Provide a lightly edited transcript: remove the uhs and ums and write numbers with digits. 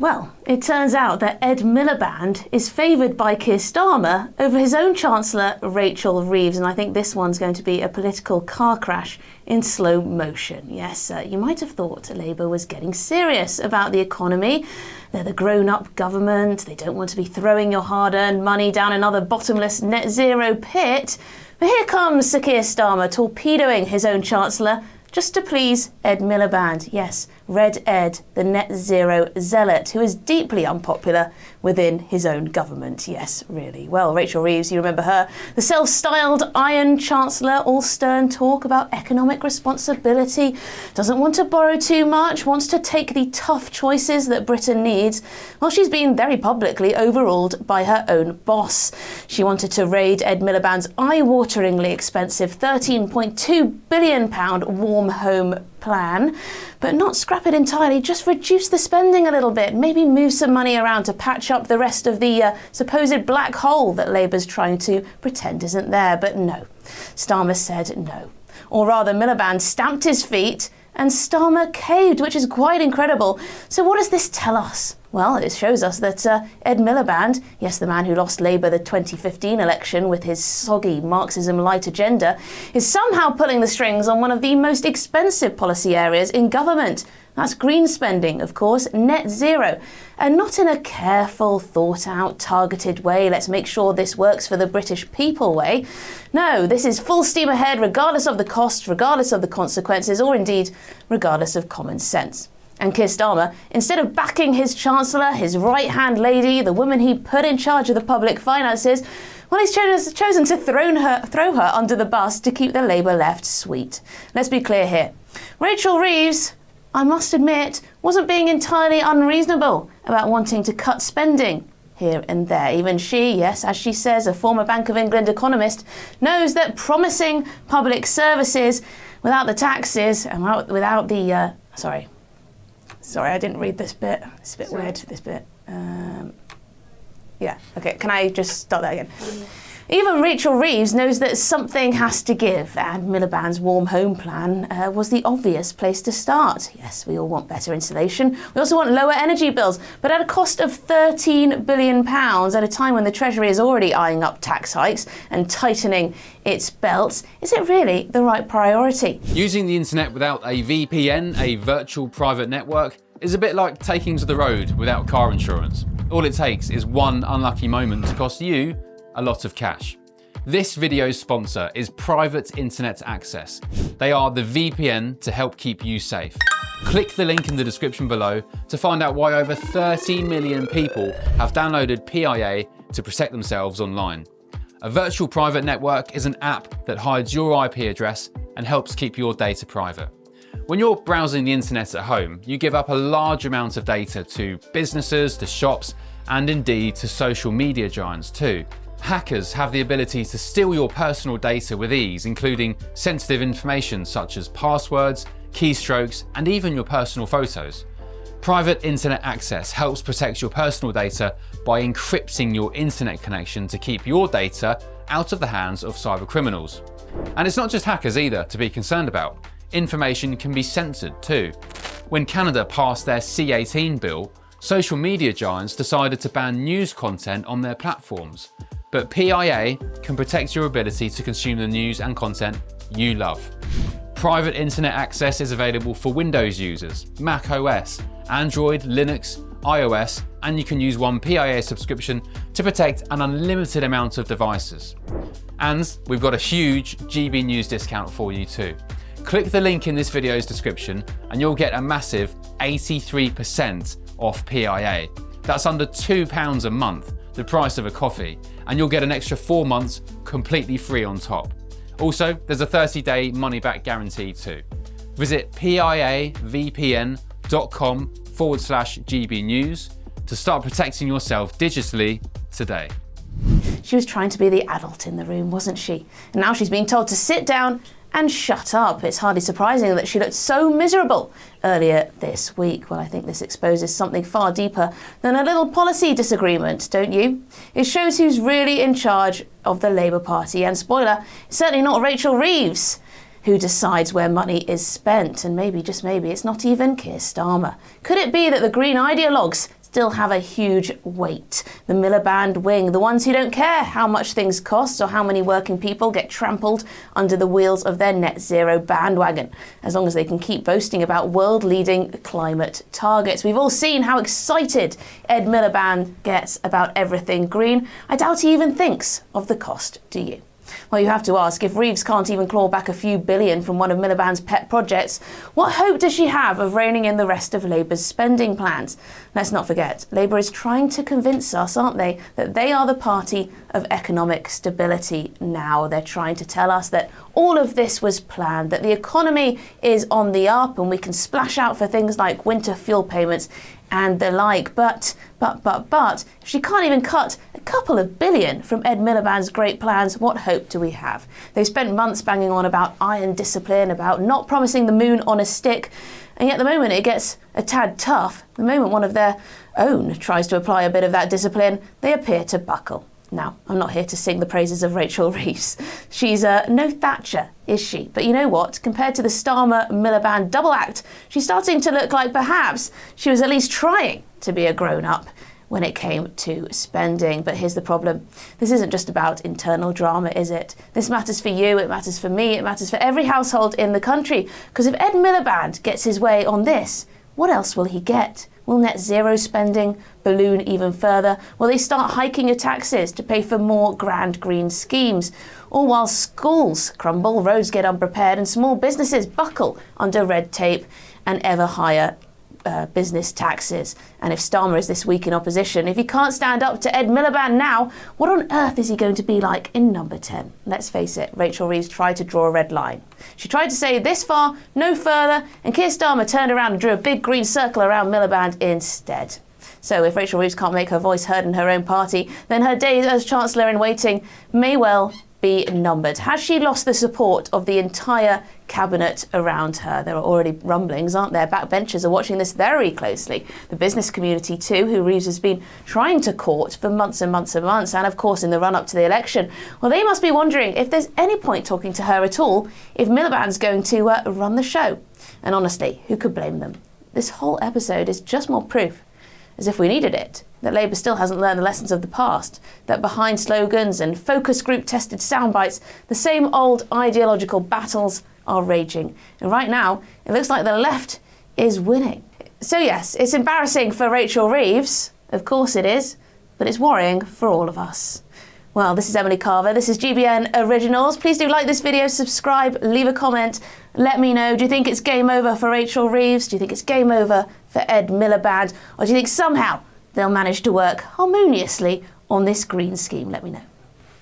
Well, it turns out that Ed Miliband is favoured by Keir Starmer over his own Chancellor, Rachel Reeves, and I think this one's going to be a political car crash in slow motion. Yes, you might have thought Labour was getting serious about the economy. They're the grown-up government, they don't want to be throwing your hard-earned money down another bottomless net zero pit. But here comes Sir Keir Starmer torpedoing his own Chancellor just to please Ed Miliband. Yes, Red Ed, the net zero zealot, who is deeply unpopular within his own government. Yes, really. Well, Rachel Reeves, you remember her, the self-styled Iron Chancellor, all stern talk about economic responsibility, doesn't want to borrow too much, wants to take the tough choices that Britain needs. Well, she's been very publicly overruled by her own boss. She wanted to raid Ed Miliband's eye-wateringly expensive £13.2 billion warm home plan, but not scrap it entirely, just reduce the spending a little bit, maybe move some money around to patch up the rest of the supposed black hole that Labour's trying to pretend isn't there. But no, Starmer said no. Or rather, Miliband stamped his feet and Starmer caved, which is quite incredible. So what does this tell us? Well, it shows us that Ed Miliband, yes, the man who lost Labour the 2015 election with his soggy Marxism-light agenda, is somehow pulling the strings on one of the most expensive policy areas in government. That's green spending, of course, net zero. And not in a careful, thought-out, targeted way, let's make sure this works for the British people way. No, this is full steam ahead, regardless of the cost, regardless of the consequences, or indeed, regardless of common sense. And Keir Starmer, instead of backing his Chancellor, his right-hand lady, the woman he put in charge of the public finances, well, he's chosen to throw her under the bus to keep the Labour left sweet. Let's be clear here. Rachel Reeves, I must admit, wasn't being entirely unreasonable about wanting to cut spending here and there. Even she, yes, as she says, a former Bank of England economist, knows that promising public services without the taxes and without the... Sorry, I didn't read this bit. It's a bit weird, this bit. Yeah, okay, can I just start that again? Even Rachel Reeves knows that something has to give, and Miliband's warm home plan was the obvious place to start. Yes, we all want better insulation. We also want lower energy bills, but at a cost of £13 billion at a time when the Treasury is already eyeing up tax hikes and tightening its belts. Is it really the right priority? Using the internet without a VPN, a virtual private network, is a bit like taking to the road without car insurance. All it takes is one unlucky moment to cost you a lot of cash. This video's sponsor is Private Internet Access. They are the VPN to help keep you safe. Click the link in the description below to find out why over 30 million people have downloaded PIA to protect themselves online. A virtual private network is an app that hides your IP address and helps keep your data private. When you're browsing the internet at home, you give up a large amount of data to businesses, to shops, and indeed to social media giants too. Hackers have the ability to steal your personal data with ease, including sensitive information such as passwords, keystrokes, and even your personal photos. Private Internet Access helps protect your personal data by encrypting your internet connection to keep your data out of the hands of cyber criminals. And it's not just hackers either to be concerned about. Information can be censored too. When Canada passed their C18 bill, social media giants decided to ban news content on their platforms. But PIA can protect your ability to consume the news and content you love. Private Internet Access is available for Windows users, Mac OS, Android, Linux, iOS, and you can use one PIA subscription to protect an unlimited amount of devices. And we've got a huge GBNews discount for you too. Click the link in this video's description and you'll get a massive 83% off PIA. That's under £2 a month, the price of a coffee, and you'll get an extra 4 months completely free on top. Also, there's a 30-day money-back guarantee too. Visit piavpn.com/GBnews to start protecting yourself digitally today. She was trying to be the adult in the room, wasn't she? And now she's being told to sit down and shut up. It's hardly surprising that she looked so miserable earlier this week. Well, I think this exposes something far deeper than a little policy disagreement, don't you? It shows who's really in charge of the Labour Party. And spoiler, it's certainly not Rachel Reeves who decides where money is spent. And maybe, just maybe, it's not even Keir Starmer. Could it be that the Green ideologues still have a huge weight. The Miliband wing, the ones who don't care how much things cost or how many working people get trampled under the wheels of their net zero bandwagon, as long as they can keep boasting about world-leading climate targets. We've all seen how excited Ed Miliband gets about everything green. I doubt he even thinks of the cost, do you? Well, you have to ask, if Reeves can't even claw back a few billion from one of Miliband's pet projects, what hope does she have of reining in the rest of Labour's spending plans? Let's not forget, Labour is trying to convince us, aren't they, that they are the party of economic stability now. They're trying to tell us that all of this was planned, that the economy is on the up and we can splash out for things like winter fuel payments and the like. But, if she can't even cut a couple of billion from Ed Miliband's great plans, what hope do we have? They've spent months banging on about iron discipline, about not promising the moon on a stick, and yet the moment it gets a tad tough, the moment one of their own tries to apply a bit of that discipline, they appear to buckle. Now, I'm not here to sing the praises of Rachel Reeves. She's no Thatcher, is she? But you know what? Compared to the Starmer-Miliband double act, she's starting to look like perhaps she was at least trying to be a grown-up when it came to spending. But here's the problem. This isn't just about internal drama, is it? This matters for you, it matters for me, it matters for every household in the country. Because if Ed Miliband gets his way on this, what else will he get? Will net zero spending balloon even further? Will they start hiking your taxes to pay for more grand green schemes? All while schools crumble, roads get unprepared, and small businesses buckle under red tape and ever higher business taxes. And if Starmer is this week in opposition, if he can't stand up to Ed Miliband now, what on earth is he going to be like in number 10? Let's face it, Rachel Reeves tried to draw a red line. She tried to say this far, no further, and Keir Starmer turned around and drew a big green circle around Miliband instead. So if Rachel Reeves can't make her voice heard in her own party, then her days as Chancellor in waiting may well be numbered. Has she lost the support of the entire cabinet around her? There are already rumblings, aren't there? Backbenchers are watching this very closely. The business community too, who Reeves has been trying to court for months and months and months, and of course in the run-up to the election. Well, they must be wondering if there's any point talking to her at all if Miliband's going to run the show. And honestly, who could blame them? This whole episode is just more proof, as if we needed it, that Labour still hasn't learned the lessons of the past, that behind slogans and focus group tested soundbites, the same old ideological battles are raging. And right now, it looks like the left is winning. So yes, it's embarrassing for Rachel Reeves, of course it is, but it's worrying for all of us. Well, this is Emily Carver, this is GBN Originals. Please do like this video, subscribe, leave a comment, let me know, do you think it's game over for Rachel Reeves? Do you think it's game over for Ed Miliband? Or do you think somehow they'll manage to work harmoniously on this green scheme? Let me know.